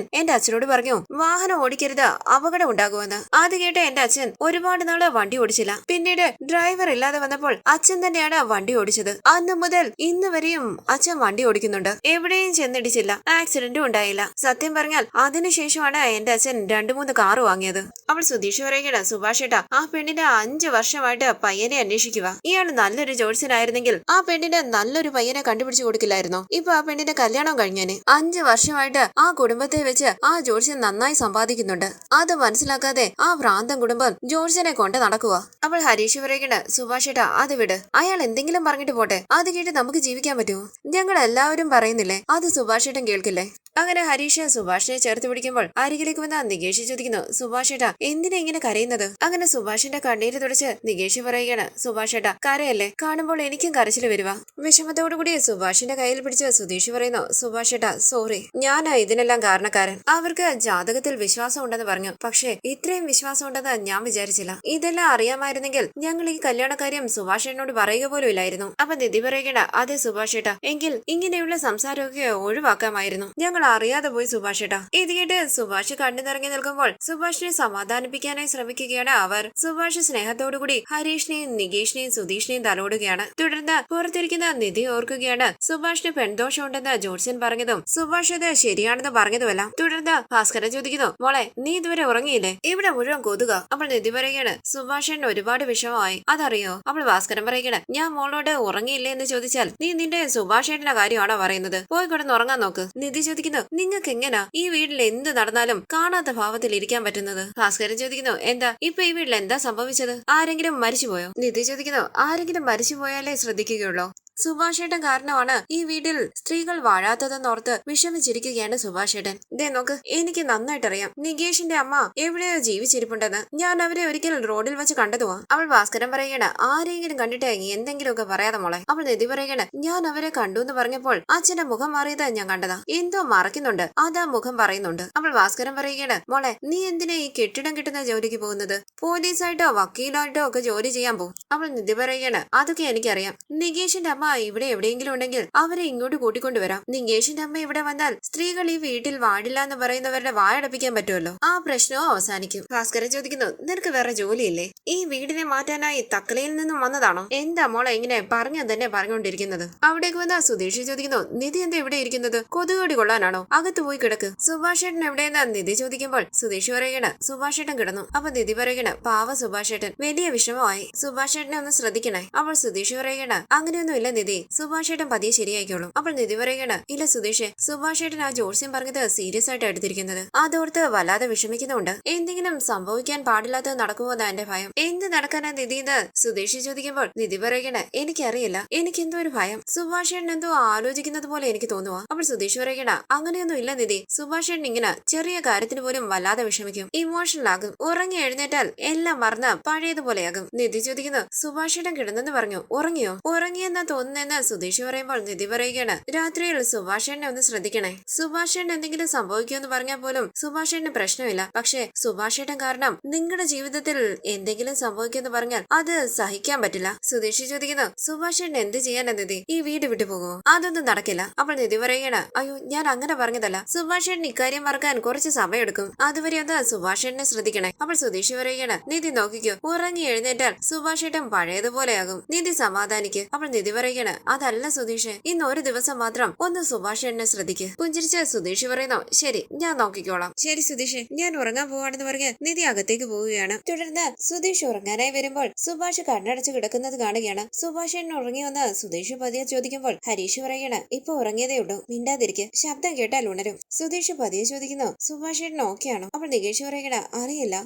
Speaker 1: എന്റെ അച്ഛനോട് പറഞ്ഞു വാഹനം ഓടിക്കരുത്, അപകടം ഉണ്ടാകുമെന്ന്. അത് കേട്ട് എന്റെ അച്ഛൻ ഒരുപാട് നാള് വണ്ടി ഓടിച്ചില്ല. പിന്നീട് ഡ്രൈവർ ഇല്ലാതെ വന്നപ്പോൾ അച്ഛൻ തന്നെയാണ് വണ്ടി ഓടിച്ചത്. അന്ന് മുതൽ ഇന്ന് വരെയും അച്ഛൻ വണ്ടി ഓടിക്കുന്നുണ്ട്, എവിടെയും ചെന്നിടിച്ചില്ല, ആക്സിഡന്റും ഉണ്ടായില്ല. സത്യം പറഞ്ഞാൽ അതിനുശേഷമാണ് എന്റെ അച്ഛൻ 2-3 കാറ് വാങ്ങിയത്. അവൾ സുധീഷ് പറയുകയാണ്, സുഭാഷ് ഏട്ടാ ആ പെണ്ണിന്റെ 5 വർഷമായിട്ട് പയ്യനെ അന്വേഷിക്കുക. ഇയാൾ നല്ലൊരു ജോത്സ്യനായിരുന്നെങ്കിൽ ആ പെണ്ണിന് നല്ലൊരു പയ്യനെ കണ്ടുപിടിച്ചു കൊടുക്കില്ലായിരുന്നോ? ഇപ്പൊ ആ പെണ്ണിന്റെ കല്യാണം കഴിഞ്ഞേനെ. 5 വർഷമായിട്ട് ആ കുടുംബത്തെ വെച്ച് ആ ജോത്സ്യൻ നന്നായി സമ്പാദിക്കുന്നുണ്ട്. അത് മനസ്സിലാക്കാതെ ആ ഭ്രാന്തൻ കുടുംബം ജോത്സ്യനെ കൊണ്ട് നടക്കുക. അപ്പോൾ ഹരീഷ് പറയുകയാണ്, സുഭാഷ് ഏട്ടാ അത് വിട്, അയാൾ എന്തെങ്കിലും പറഞ്ഞിട്ട് പോട്ടെ, അത് കേട്ട് നമുക്ക് ജീവിക്കാൻ പറ്റുമോ? ഞങ്ങൾ എല്ലാവരും പറയുന്നില്ലേ, അത് സുഭാഷ് ഏട്ടൻ കേൾക്കില്ലേ? അങ്ങനെ ഹരീഷ് സുഭാഷിനെ ചേർത്ത് പിടിക്കുമ്പോൾ അരികിലേക്ക് വന്ന നികേഷ് ചോദിക്കുന്നു, സുഭാഷ് ഏട്ടാ എന്തിനാ ഇങ്ങനെ കരയുന്നത്? അങ്ങനെ സുഭാഷിന്റെ കണ്ണീര് തുടച്ച് നികേഷ് പറയുകയാണ്, സുഭാഷ് ഏട്ടാ കരയല്ലേ, കാണുമ്പോൾ എനിക്കും കരച്ചില് വരുവാ. വിഷമത്തോടുകൂടി സുഭാഷിന്റെ കയ്യിൽ പിടിച്ച് സുധീഷ് പറയുന്നു, സുഭാഷ് ഏട്ടാ സോറി, ഞാനാ ഇതിനെല്ലാം കാരണക്കാരൻ. അവർക്ക് ജാതകത്തിൽ വിശ്വാസം ഉണ്ടെന്ന് പറഞ്ഞു, പക്ഷേ ഇത്രയും വിശ്വാസം ഉണ്ടെന്ന് ഞാൻ വിചാരിച്ചില്ല. ഇതെല്ലാം അറിയാമായിരുന്നെങ്കിൽ ഞങ്ങൾ ഈ കല്യാണക്കാര്യം സുഭാഷ് ഏട്ടനോട് പറയുക പോലും ഇല്ലായിരുന്നു. അപ്പൊ നിധി പറയുകയാണ്, അതെ സുഭാഷ് ഏട്ടാ, എങ്കിൽ ഇങ്ങനെയുള്ള സംസാരമൊക്കെ ഒഴിവാക്കാമായിരുന്നു, ഞങ്ങൾ അറിയാതെ പോയി സുഭാഷ് ഏട്ടാ. ഇത് കേട്ട് സുഭാഷ് കണ്ണു നിറങ്ങി നിൽക്കുമ്പോൾ സുഭാഷിനെ സമാധാനിപ്പിക്കാനായി ശ്രമിക്കുകയാണ് അവർ. സുഭാഷ് സ്നേഹത്തോടുകൂടി ഹരീഷിനെയും നികേഷിനെയും സുധീഷിനെയും തലോടുകയാണ്. തുടർന്ന് പുറത്തിരിക്കുന്ന നിധി ഓർക്കുകയാണ് സുഭാഷിന് പെൺദോഷമുണ്ടെന്ന് ജോത്സ്യൻ പറഞ്ഞതും സുഭാഷ് അത് ശരിയാണെന്ന് പറഞ്ഞതുമല്ല. തുടർന്ന് ഭാസ്കരൻ ചോദിക്കുന്നു, മോളെ നീ ഇതുവരെ ഉറങ്ങിയില്ലേ? ഇവിടെ മുഴുവൻ കൊതുക. അപ്പോൾ നിധി പറയുകയാണ്, സുഭാഷന് ഒരുപാട് വിഷമമായി, അതറിയോ? അപ്പോൾ ഭാസ്കരൻ പറയുകയാണ്, ഞാൻ മോളോട് ഉറങ്ങിയില്ലേ എന്ന് ചോദിച്ചാൽ നീ നിന്റെ സുഭാഷേട്ടന്റെ കാര്യമാണോ പറയുന്നത്? പോയി കിടന്ന് ഉറങ്ങാൻ നോക്ക്. നിധി ചോദിക്കുന്നു, ചോദിക്കുന്നു, നിങ്ങൾക്ക് എങ്ങനാ ഈ വീട്ടിൽ എന്ത് നടന്നാലും കാണാത്ത ഭാവത്തിൽ ഇരിക്കാൻ പറ്റുന്നത്? ഭാസ്കരൻ ചോദിക്കുന്നു, എന്താ ഇപ്പൊ ഈ വീട്ടിൽ എന്താ സംഭവിച്ചത്? ആരെങ്കിലും മരിച്ചുപോയോ? നിധി ചോദിക്കുന്നു, ആരെങ്കിലും മരിച്ചുപോയാലേ ശ്രദ്ധിക്കുകയുള്ളൂ. സുഭാഷേട്ടൻ കാരണമാണ് ഈ വീട്ടിൽ സ്ത്രീകൾ വാഴാത്തതെന്നോർത്ത് വിഷമിച്ചിരിക്കുകയാണ് സുഭാഷേട്ടൻ. ദേ നോക്ക്, എനിക്ക് നന്നായിട്ടറിയാം നികേഷിന്റെ അമ്മ എവിടെയോ ജീവിച്ചിരിപ്പുണ്ടെന്ന്. ഞാൻ അവരെ ഒരിക്കൽ റോഡിൽ വെച്ച് കണ്ടതുവാ. അവൾ ഭാസ്കരൻ പറയുകയാണ്, ആരെങ്കിലും കണ്ടിട്ട് എന്തെങ്കിലുമൊക്കെ പറയാതെ മോളെ. അവൾ നിധി പറയുകയാണ്, ഞാൻ അവരെ കണ്ടു എന്ന് പറഞ്ഞപ്പോൾ അച്ഛന്റെ മുഖം മാറിയത് ഞാൻ കണ്ടതാ. എന്തോ മറക്കുന്നുണ്ട്, അതാ മുഖം പറയുന്നുണ്ട്. അവൾ ഭാസ്കരൻ പറയുകയാണ്, മോളെ നീ എന്തിനാ ഈ കെട്ടിടം കിട്ടുന്ന ജോലിക്ക് പോകുന്നത്? പോലീസായിട്ടോ വക്കീലായിട്ടോ ഒക്കെ ജോലി ചെയ്യാൻ പോകും. അവൾ നിധി പറയുകയാണ്, അതൊക്കെ എനിക്കറിയാം. നികേഷിന്റെ അമ്മ ഇവിടെ എവിടെയെങ്കിലും ഉണ്ടെങ്കിൽ അവരെ ഇങ്ങോട്ട് കൂട്ടിക്കൊണ്ടുവരാം. നികേഷിന്റെ അമ്മ ഇവിടെ വന്നാൽ സ്ത്രീകൾ ഈ വീട്ടിൽ വാടില്ല എന്ന് പറയുന്നവരുടെ വായടപ്പിക്കാൻ പറ്റുമല്ലോ. ആ പ്രശ്നവും അവസാനിക്കും. ഭാസ്കരൻ ചോദിക്കുന്നു, നിനക്ക് വേറെ ജോലിയില്ലേ? ഈ വീടിനെ മാറ്റാനായി തക്കലയിൽ നിന്നും വന്നതാണോ? എന്താ മോളെ ഇങ്ങനെ പറഞ്ഞു തന്നെ പറഞ്ഞുകൊണ്ടിരിക്കുന്നത്? അവിടേക്ക് വന്ന സുധീഷ് ചോദിക്കുന്നു, നിധി എന്താ ഇവിടെ ഇരിക്കുന്നത്? കൊതുകടി കൊള്ളാനാണോ? അകത്ത് പോയി കിടക്ക്. സുഭാഷേട്ടൻ എവിടെയെന്നാ നിധി ചോദിക്കുമ്പോൾ സുധീഷ് പറയുകയാണ്, സുഭാഷേട്ടൻ കിടന്നു. അപ്പൊ നിധി പറയുകയാണ്, പാവ സുഭാഷേട്ടൻ, വലിയ വിഷമമായി. സുഭാഷേട്ടനെ ഒന്ന് ശ്രദ്ധിക്കണേ. അപ്പോൾ സുധീഷ് പറയുകയാണ്, അങ്ങനെയൊന്നുമില്ല നിധി, സുഭാഷേട്ടൻ പതിയെ ശരിയായിക്കോളും. അപ്പോൾ നിധി പറയുകയാണ്, ഇല്ല സുധീഷ്, സുഭാഷേട്ടൻ ആ ജോത്സ്യം പറഞ്ഞത് സീരിയസ് ആയിട്ട് എടുത്തിരിക്കുന്നത്. അതോർത്ത് വല്ലാതെ വിഷമിക്കുന്നുണ്ട്. എന്തെങ്കിലും സംഭവിക്കാൻ പാടില്ലാത്തത് നടക്കുമോന്നാ എന്റെ ഭയം. എന്ത് നടക്കാനാ നിധി എന്ന് സുധീഷ് ചോദിക്കുമ്പോൾ നിധി പറയുകയാണ്, എനിക്കറിയില്ല, എനിക്കെന്തോ ഒരു ഭയം. സുഭാഷേട്ടൻ എന്തോ ആലോചിക്കുന്നത് പോലെ എനിക്ക് തോന്നുവാ. അപ്പോൾ സുധീഷ് പറയുകയാണ്, അങ്ങനെയൊന്നും ഇല്ല നിധി, സുഭാഷേട്ടൻ ഇങ്ങനെ ചെറിയ കാര്യത്തിന് പോലും വല്ലാതെ വിഷമിക്കും, ഇമോഷണൽ ആകും. ഉറങ്ങി എഴുന്നേറ്റാൽ എല്ലാം മറന്ന് പഴയതുപോലെയാകും. നിധി ചോദിക്കുന്നു, സുഭാഷേട്ടൻ കിടന്നെന്ന് പറഞ്ഞു, ഉറങ്ങിയോ? ഉറങ്ങിയെന്നാ തോന്നുന്നെന്ന് സുധീഷ് പറയുമ്പോൾ നിധി പറയുകയാണ്, രാത്രിയിൽ സുഭാഷേട്ടനെ ഒന്ന് ശ്രദ്ധിക്കണേ. സുഭാഷേട്ടൻ എന്തെങ്കിലും സംഭവിക്കുമെന്ന് പറഞ്ഞാൽ പോലും സുഭാഷേട്ടന് പ്രശ്നമില്ല. പക്ഷേ സുഭാഷേട്ടൻ കാരണം നിങ്ങളുടെ ജീവിതത്തിൽ എന്തെങ്കിലും സംഭവിക്കുമെന്ന് പറഞ്ഞാൽ അത് സഹിക്കാൻ പറ്റില്ല. സുധീഷ് ചോദിക്കുന്നു, സുഭാഷേട്ടൻ എന്ത് ചെയ്യാനാ നിധി? ഈ വീട് വിട്ടു പോകുമോ? അതൊന്നും നടക്കില്ല. അപ്പോൾ നിധി പറയുകയാണ്, അയ്യോ ഞാൻ അങ്ങനെ പറഞ്ഞതല്ല, സുഭാഷേട്ടൻ ഇക്കാര്യം മറക്കാൻ കുറച്ച് സമയമെടുക്കും. അതുവരെ ഒന്ന് സുഭാഷേട്ടനെ ശ്രദ്ധിക്കണേ. അപ്പോൾ സുധീഷ് പറയുകയാണ്, നിധി നോക്കിക്കോ, ഉറങ്ങി എഴുന്നേറ്റാൽ സുഭാഷേട്ടൻ പഴയതുപോലെയാകും. നിധി സമാധാനിക്ക്. അപ്പോൾ നിധി പറയുകയാണ്, അതല്ല സുധീഷ്, ഇന്ന് ഒരു ദിവസം മാത്രം ഒന്ന് സുഭാഷേട്ടനെ ശ്രദ്ധിക്ക്. പുഞ്ചിരിച്ച് സുധീഷ് പറയുന്നു, ശരി ഞാൻ നോക്കിക്കോളാം. ശരി സുധീഷ്, ഞാൻ ഉറങ്ങാൻ പോവാണെന്ന് പറഞ്ഞ് നിധി അകത്തേക്ക് പോവുകയാണ്. തുടർന്ന് സുധീഷ് ഉറങ്ങാനായി വരുമ്പോൾ സുഭാഷ് കണ്ണടച്ച് കിടക്കുന്നത് കാണുകയാണ്. സുഭാഷേട്ടൻ ഉറങ്ങി വന്ന് സുധീഷ് പതിയെ ചോദിക്കുമ്പോൾ ഹരീഷ് പറയുകയാണ്, ഇപ്പൊ ഉറങ്ങിയതേ ഉള്ളൂ, മിണ്ടാതിരിക്ക്, ശബ്ദം കേട്ടാൽ ഉണരും. സുധീഷ് പതിയെ ചോദിക്കുന്നു, സുഭാഷേട്ടൻ ഓക്കെയാണോ? അപ്പോൾ നികേഷ് പറയുകയാണ്, അറിയില്ല,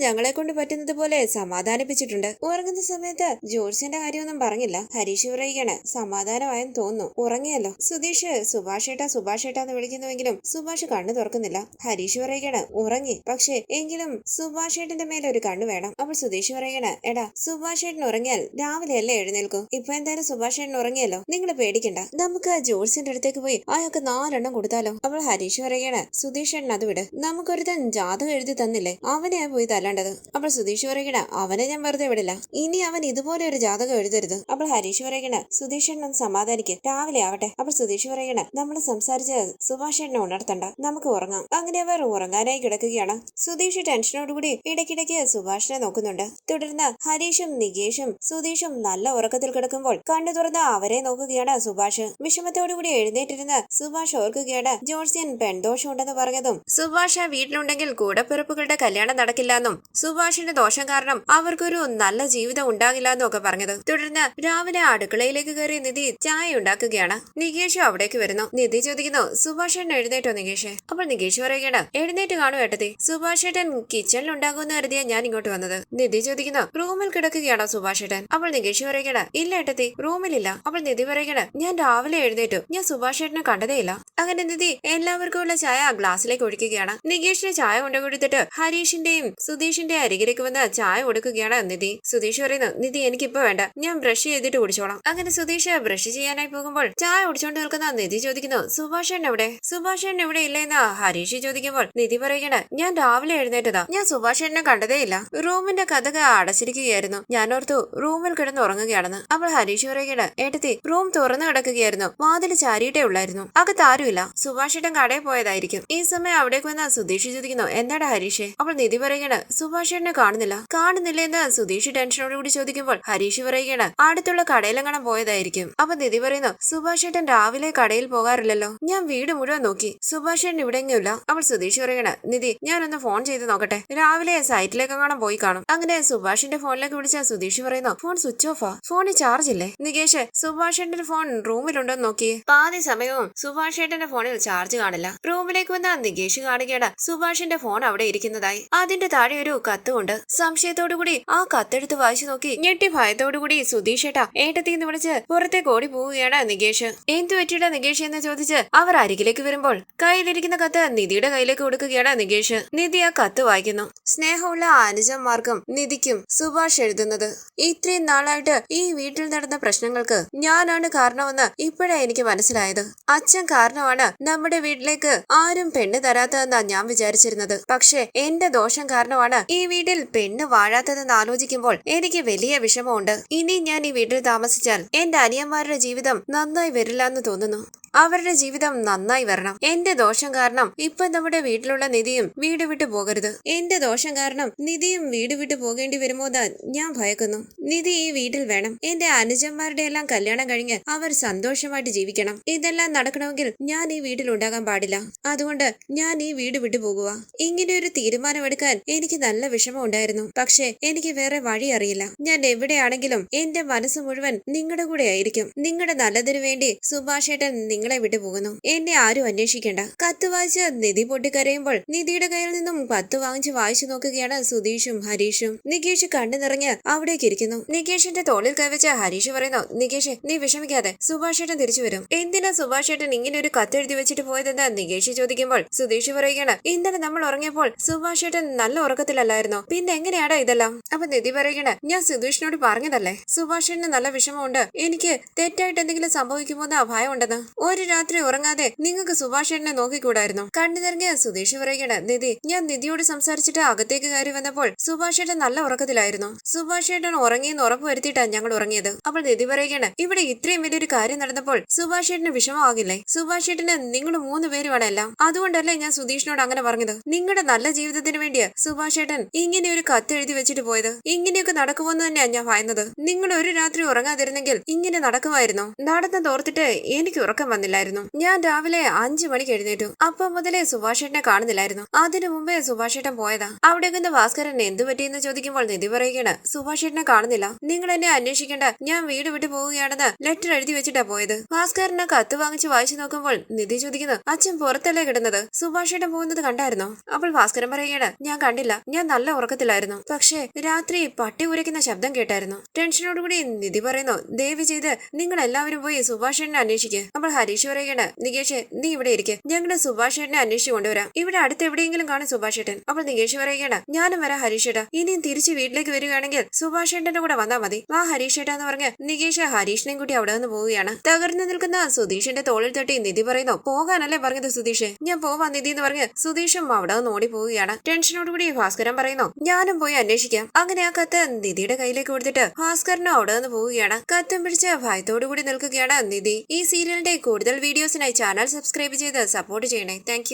Speaker 1: ഞങ്ങളെ കൊണ്ട് പറ്റുന്നത് പോലെ സമാധാനിപ്പിച്ചിട്ടുണ്ട്. ഉറങ്ങുന്ന സമയത്ത് ജോർജിന്റെ കാര്യമൊന്നും പറഞ്ഞില്ല. ഹരീഷ് പറയുകയാണ്, സമാധാനമായെന്ന് തോന്നുന്നു, ഉറങ്ങിയല്ലോ. സുധീഷ് സുഭാഷേട്ടാന്ന് വിളിക്കുന്നുവെങ്കിലും സുഭാഷ് കണ്ണു തുറക്കുന്നില്ല. ഹരീഷ് പറയുകയാണ്, ഉറങ്ങി, പക്ഷേ എങ്കിലും സുഭാഷേട്ടന്റെ മേലെ ഒരു കണ്ണു വേണം. അപ്പോൾ സുധീഷ് പറയുകയാണ്, എടാ സുഭാഷേട്ടൻ ഉറങ്ങിയാൽ രാവിലെ അല്ലേ എഴുന്നേൽക്കും? ഇപ്പൊ എന്തായാലും സുഭാഷേട്ടൻ ഉറങ്ങിയല്ലോ, നിങ്ങൾ പേടിക്കണ്ട, നമുക്ക് ആ ജോർജിന്റെ അടുത്തേക്ക് പോയി അയാൾക്ക് 4 എണ്ണം കൊടുത്താലോ? അപ്പോൾ ഹരീഷ് പറയുകയാണ്, സുധീഷേട്ടൻ അത് വിട്, നമുക്കൊരുത്തൻ ജാതകം എഴുതി തന്നില്ലേ, അവനെ പോയി തല്ലേണ്ടത്. അപ്പോൾ സുധീഷ് പറയുകയാണ്, അവനെ ഞാൻ വെറുതെ വിടില്ല, ഇനി അവൻ ഇതുപോലെ ഒരു ജാതകം എഴുതരുത്. അപ്പോൾ ഹരീഷ് പറയുകയാണ്, സുധീഷേട്ടൻ സമാധാനിക്ക്, രാവിലെ ആവട്ടെ. അപ്പോൾ സുധീഷ് പറയുകയാണ്, നമ്മൾ സംസാരിച്ച് സുഭാഷേട്ടനെ ഉണർത്തണ്ട, നമുക്ക് ഉറങ്ങാം. അങ്ങനെ അവർ ഉറങ്ങാനായി കിടക്കുകയാണ്. സുധീഷ് ടെൻഷനോടുകൂടി ഇടയ്ക്കിടയ്ക്ക് സുഭാഷിനെ നോക്കുന്നുണ്ട്. തുടർന്ന് ഹരീഷും നികേഷും സുധീഷും നല്ല ഉറക്കത്തിൽ കിടക്കുമ്പോൾ കണ്ണു തുറന്ന് അവരെ നോക്കുകയാണ് സുഭാഷ്. വിഷമത്തോടുകൂടി എഴുന്നേറ്റിരുന്ന് സുഭാഷ് ഓർക്കുകയാണ്, ജോർജിയൻ പെൺദോഷം ഉണ്ടെന്ന് പറഞ്ഞതും സുഭാഷ് വീട്ടിലുണ്ടെങ്കിൽ കൂടപ്പിറപ്പുകളുടെ കല്യാണം നടക്കില്ലെന്നും സുഭാഷിന്റെ ദോഷം കാരണം അവർക്കൊരു നല്ല ജീവിതം ഉണ്ടാകില്ല എന്നും ഒക്കെ പറഞ്ഞത്. തുടർന്ന് രാവിലെ അടുക്കളയിലേക്ക് കയറി നിധി ചായ ഉണ്ടാക്കുകയാണ്. നികേഷ് അവിടേക്ക് വരുന്നു. നിധി ചോദിക്കുന്നു, സുഭാഷേട്ടൻ എഴുന്നേറ്റോ നികേഷ്? അപ്പോൾ നികേഷ് പറയുകയാണ്, എഴുന്നേറ്റ് കാണും ഏട്ടത്തി, സുഭാഷേട്ടൻ കിച്ചണിൽ ഉണ്ടാകുമെന്ന് കരുതിയാ ഞാൻ ഇങ്ങോട്ട് വന്നത്. നിധി ചോദിക്കുന്നു, റൂമിൽ കിടക്കുകയാണോ സുഭാഷേട്ടൻ? അപ്പോൾ നികേഷ് പറയുകയാണ്, ഇല്ല ഏട്ടത്തി, റൂമിലില്ല. അപ്പോൾ നിധി പറയുകയാണ്, ഞാൻ രാവിലെ എഴുന്നേറ്റു, ഞാൻ സുഭാഷേട്ടനെ കണ്ടതേയില്ല. അങ്ങനെ നിധി എല്ലാവർക്കും ഉള്ള ചായ ഗ്ലാസ്സിലേക്ക് ഒഴിക്കുകയാണ്. നികേഷിന് ചായ കൊണ്ടു കൊടുത്തിട്ട് ഹരീഷിന്റെയും സുധീഷിന്റെ അരികിലേക്ക് വന്ന് ചായ കൊടുക്കുകയാണ് നിധി. സുധീഷ് പറയുന്നു, നിധി എനിക്കിപ്പോ വേണ്ട, ഞാൻ ബ്രഷ് ചെയ്തിട്ട് കുടിച്ചോളാം. അങ്ങനെ സുധീഷ് ബ്രഷ് ചെയ്യാനായി പോകുമ്പോൾ ചായ കുടിച്ചോണ്ട് നിൽക്കുന്ന നിധി ചോദിക്കുന്നു, സുഭാഷേട്ടൻ എവിടെ? സുഭാഷേട്ടൻ എവിടെ ഇല്ലെന്ന് ഹരീഷ് ചോദിക്കുമ്പോൾ നിധി പറയുകയാണ്, ഞാൻ രാവിലെ എഴുന്നേറ്റതാ, ഞാൻ സുഭാഷേട്ടനെ കണ്ടതേയില്ല, റൂമിന്റെ കഥക അടച്ചിരിക്കുകയായിരുന്നു, ഞാനോർത്തു റൂമിൽ കിടന്ന് ഉറങ്ങുകയാണെന്ന്. അപ്പോൾ ഹരീഷ് പറയുകയാണ്, ഏട്ടത്തി, റൂം തുറന്നു കിടക്കുകയായിരുന്നു, വാതിൽ ചാരിയിട്ടേ ഉള്ളായിരുന്നു, അകത്താരുമില്ല, സുഭാഷേട്ടൻ കടയിൽ പോയതായിരിക്കും. ഈ സമയം അവിടേക്ക് വന്ന സുധീഷ് ചോദിക്കുന്നു, എന്താടാ ഹരീഷേ? അപ്പോൾ നിധി പറയുകയാണ്, സുഭാഷേട്ടനെ കാണുന്നില്ല എന്ന് സുധീഷ് ടെൻഷനോടുകൂടി ചോദിക്കുമ്പോൾ ഹരീഷ് പറയുകയാണ്, അടുത്തുള്ള കടയിലെങ്ങാനും പോയതാ പോയതായിരിക്കും. അപ്പൊ നിധി പറയുന്നു, സുഭാഷ് ഏട്ടൻ രാവിലെ കടയിൽ പോകാറില്ലല്ലോ, ഞാൻ വീട് മുഴുവൻ നോക്കി, സുഭാഷ് ഏട്ടൻ ഇവിടെയെങ്കില്ല. അവൾ സുധീഷ് പറയണ, നിധി ഞാനൊന്ന് ഫോൺ ചെയ്ത് നോക്കട്ടെ, രാവിലെ സൈറ്റിലേക്കെങ്ങാനും പോയി കാണും. അങ്ങനെ സുഭാഷിന്റെ ഫോണിലേക്ക് വിളിച്ച സുധീഷ് പറയുന്നു, ഫോൺ സ്വിച്ച് ഓഫാ, ഫോണിൽ ചാർജ് ഇല്ലേ? നികേഷ് സുഭാഷ് ഏട്ടന്റെ ഫോൺ റൂമിലുണ്ടോന്ന് നോക്കി. പാതി സമയവും സുഭാഷ് ഏട്ടന്റെ ഫോണിൽ ചാർജ് കാണില്ല. റൂമിലേക്ക് വന്ന നികേഷ് കാണുകയാണ് സുഭാഷിന്റെ ഫോൺ അവിടെ ഇരിക്കുന്നതായി. അതിന്റെ താഴെ ഒരു കത്തുണ്ട്. സംശയത്തോടുകൂടി ആ കത്തെടുത്ത് വായിച്ചു നോക്കി ഞെട്ടി ഭയത്തോടുകൂടി സുധീഷ് ഏട്ടത്തിന്ന് വിളിച്ച് പുറത്തേക്ക് ഓടി പോവുകയാണ് നികേഷ്. എന്തു പറ്റിയിട്ടാ നികേഷ് എന്ന് ചോദിച്ച് അവർ അരികിലേക്ക് വരുമ്പോൾ കയ്യിലിരിക്കുന്ന കത്ത് നിധിയുടെ കയ്യിലേക്ക് കൊടുക്കുകയാണ് നികേഷ്. നിധി ആ കത്ത് വായിക്കുന്നു. സ്നേഹമുള്ള അനുജന്മാർക്കും നിധിക്കും സുഭാഷ് എഴുതുന്നത്, ഇത്രയും നാളായിട്ട് ഈ വീട്ടിൽ നടന്ന പ്രശ്നങ്ങൾക്ക് ഞാനാണ് കാരണമെന്ന് ഇപ്പോഴാ എനിക്ക് മനസ്സിലായത്. അച്ഛൻ കാരണമാണ് നമ്മുടെ വീട്ടിലേക്ക് ആരും പെണ്ണ് തരാത്തതെന്നാ ഞാൻ വിചാരിച്ചിരുന്നത്. പക്ഷെ എന്റെ ദോഷം കാരണമാണ് ഈ വീട്ടിൽ പെണ്ണ് വാഴാത്തതെന്ന് ആലോചിക്കുമ്പോൾ എനിക്ക് വലിയ വിഷമമുണ്ട്. ഇനി ഞാൻ ഈ വീട്ടിൽ താമസിച്ചാൽ എന്റെ അനിയന്മാരുടെ ജീവിതം നന്നായി വരില്ല എന്ന് തോന്നുന്നു. അവരുടെ ജീവിതം നന്നായി വരണം. എന്റെ ദോഷം കാരണം ഇപ്പൊ നമ്മുടെ വീട്ടിലുള്ള നിധിയും വീട് വിട്ടു പോകരുത്. എന്റെ ദോഷം കാരണം നിധിയും വീട് വിട്ടു പോകേണ്ടി വരുമോന്ന് ഞാൻ ഭയക്കുന്നു. നിധി ഈ വീട്ടിൽ വേണം. എന്റെ അനുജന്മാരുടെ എല്ലാം കല്യാണം കഴിഞ്ഞ് അവർ സന്തോഷമായിട്ട് ജീവിക്കണം. ഇതെല്ലാം നടക്കണമെങ്കിൽ ഞാൻ ഈ വീട്ടിൽ ഉണ്ടാകാൻ പാടില്ല. അതുകൊണ്ട് ഞാൻ ഈ വീട് വിട്ടു പോകുക. ഇങ്ങനെ ഒരു തീരുമാനമെടുക്കാൻ എനിക്ക് നല്ല വിഷമം ഉണ്ടായിരുന്നു. പക്ഷെ എനിക്ക് വേറെ വഴി അറിയില്ല. ഞാൻ എവിടെയാണെങ്കിലും എന്റെ മനസ്സ് മുഴുവൻ നിങ്ങളുടെ കൂടെ ആയിരിക്കും. നിങ്ങളുടെ നല്ലതിനു വേണ്ടി സുഭാഷ് ഏട്ടൻ നിങ്ങളെ വിട്ടു പോകുന്നു. എന്നെ ആരും അന്വേഷിക്കേണ്ട. കത്ത് വായിച്ച് നിധി പൊട്ടിക്കരയുമ്പോൾ നിധിയുടെ കയ്യിൽ നിന്നും കത്ത് വാങ്ങിച്ച് വായിച്ചു നോക്കുകയാണ് സുധീഷും ഹരീഷും. നികേഷ് കണ്ണു നിറഞ്ഞ് അവിടേക്ക് ഇരിക്കുന്നു. നികേഷിന്റെ തോളിൽ കൈവച്ച് ഹരീഷ് പറയുന്നു, നികേഷ് നീ വിഷമിക്കാതെ, സുഭാഷ് ഏട്ടൻ തിരിച്ചു വരും. എന്തിനാ സുഭാഷ് ഏട്ടൻ ഇങ്ങനെ ഒരു കത്ത് എഴുതി വെച്ചിട്ട് പോയതെന്ന് നികേഷ് ചോദിക്കുമ്പോൾ സുധീഷ് പറയുകയാണ്, ഇന്നലെ നമ്മൾ ഉറങ്ങിയപ്പോൾ സുഭാഷ് ഏട്ടൻ നല്ല ഉറക്കത്തിലല്ലായിരുന്നോ, പിന്നെ എങ്ങനെയാടാ ഇതെല്ലാം? അപ്പൊ നിധി പറയുകയാണ്, ഞാൻ സുധീഷിനോട് പറഞ്ഞതല്ലേ, സുഭാഷ് ഏട്ടന് നല്ല വിഷമമുണ്ട്, എനിക്ക് തെറ്റായിട്ട് എന്തെങ്കിലും സംഭവിക്കുമോന്ന് ഭയം ഉണ്ടെന്ന്. ഒരു രാത്രി ഉറങ്ങാതെ നിങ്ങൾക്ക് സുഭാഷ് ഏട്ടനെ നോക്കിക്കൂടായിരുന്നു? കണ്ണു നിറങ്ങിയ സുധീഷ് പറയുകയാണ്, നിധി ഞാൻ നിധിയോട് സംസാരിച്ചിട്ട് അകത്തേക്ക് കയറി വന്നപ്പോൾ സുഭാഷ് ഏട്ടൻ നല്ല ഉറക്കത്തിലായിരുന്നു. സുഭാഷ് ഏട്ടൻ ഉറങ്ങിയെന്ന് ഉറപ്പുവരുത്തിയിട്ടാണ് ഞങ്ങൾ ഉറങ്ങിയത്. അപ്പോൾ നിധി പറയുകയാണ്, ഇവിടെ ഇത്രയും വലിയൊരു കാര്യം നടന്നപ്പോൾ സുഭാഷ് ഏട്ടന് വിഷമമാകില്ലേ? സുഭാഷ് ഏട്ടന് നിങ്ങൾ 3 പേരുമാണ് എല്ലാം. അതുകൊണ്ടല്ലേ ഞാൻ സുധീഷിനോട് അങ്ങനെ പറഞ്ഞത്. നിങ്ങളുടെ നല്ല ജീവിതത്തിന് വേണ്ടിയാ സുഭാഷ് ഏട്ടൻ ഇങ്ങനെ ഒരു കത്ത് എഴുതി വെച്ചിട്ട് പോയത്. ഇങ്ങനെയൊക്കെ നടക്കുമെന്ന് തന്നെയാ ഞാൻ ഭയന്നത്. നിങ്ങൾ ഒരു രാത്രി ഉറങ്ങാതിരുന്നെങ്കിൽ ഇങ്ങനെ നടക്കുമായിരുന്നു. നടന്നത് ഓർത്തിട്ട് എനിക്ക് ഉറക്കം വന്നില്ലായിരുന്നു. ഞാൻ രാവിലെ 5 മണിക്ക് എഴുന്നേറ്റു. അപ്പം മുതലേ സുഭാഷ് ഏട്ടനെ കാണുന്നില്ലായിരുന്നു. അതിനു മുമ്പേ സുഭാഷ് ഏട്ടൻ പോയതാ. അവിടെ നിന്ന് ഭാസ്കരൻ എന്തു പറ്റിയെന്ന് ചോദിക്കുമ്പോൾ നിധി പറയുകയാണ്, സുഭാഷ് ഏട്ടനെ കാണുന്നില്ല, നിങ്ങൾ എന്നെ അന്വേഷിക്കേണ്ട, ഞാൻ വീട് വിട്ടു പോവുകയാണെന്ന് ലെറ്റർ എഴുതി വെച്ചിട്ടാ പോയത്. ഭാസ്കരന് കത്ത് വാങ്ങിച്ച് വായിച്ചു നോക്കുമ്പോൾ നിധി ചോദിക്കുന്നു, അച്ഛൻ പുറത്തല്ലേ കിടന്നത്, സുഭാഷ് ഏട്ടൻ പോകുന്നത് കണ്ടായിരുന്നോ? അപ്പോൾ ഭാസ്കരൻ പറയുകയാണ്, ഞാൻ കണ്ടില്ല, ഞാൻ നല്ല ഉറക്കത്തിലായിരുന്നു. പക്ഷേ രാത്രി പട്ടി ഉരയ്ക്കുന്ന ശബ്ദം കേട്ടായിരുന്നു. ടെൻഷനോടുകൂടി നിധി പറയുന്നു, ദയവ് ചെയ്ത് നിങ്ങൾ എല്ലാവരും പോയി സുഭാഷ് ഏട്ടനെ അന്വേഷിക്കുക. അപ്പോൾ ഹരീഷ് പറയുകയാണ്, നികേഷ് നീ ഇവിടെ ഇരിക്കുക, ഞങ്ങളുടെ സുഭാഷ് ഏട്ടനെ അന്വേഷിച്ചു കൊണ്ടുവരാം. ഇവിടെ അടുത്ത് എവിടെയെങ്കിലും കാണും സുഭാഷ് ഏട്ടൻ. അപ്പോൾ നികേഷ് പറയുകയാണ്, ഞാനും വരാം ഹരീഷ് ഏട്ടാ, ഇനിയും തിരിച്ച് വീട്ടിലേക്ക് വരികയാണെങ്കിൽ സുഭാഷ് ഏട്ടന്റെ കൂടെ വന്നാൽ മതി. വാ ഹരീഷ് ഏട്ടാ എന്ന് പറഞ്ഞ് നികേഷ് ഹരീഷിനെയും കൂട്ടി അവിടെ നിന്ന് പോവുകയാണ്. തകർന്നു നിൽക്കുന്ന സുധീഷിന്റെ തോളിൽ തട്ടി നിധി പറയുന്നു, പോകാനല്ലേ പറഞ്ഞത് സുധീഷ്, ഞാൻ പോവാ നിധി എന്ന് പറഞ്ഞ് സുധീഷും അവിടെ നിന്ന് ഓടി പോവുകയാണ്. ടെൻഷനോടുകൂടി ഭാസ്കരൻ പറയുന്നു, ഞാനും പോയി അന്വേഷിക്കാം. അങ്ങനെ ആ കത്ത് നിധിയുടെ കയ്യിലേക്ക് കൊടുത്തിട്ട് ഭാസ്കരനും അവിടെ നിന്ന് പോവുകയാണ്. കത്തും പിടിച്ച് ഭയത്തോടുകൂടി നിൽക്കുകയാണ് നിധി. ഈ സീരിയലിന്റെ കൂടുതൽ വീഡിയോസിനായി ചാനൽ സബ്സ്ക്രൈബ് ചെയ്ത് സപ്പോർട്ട് ചെയ്യണേ. താങ്ക്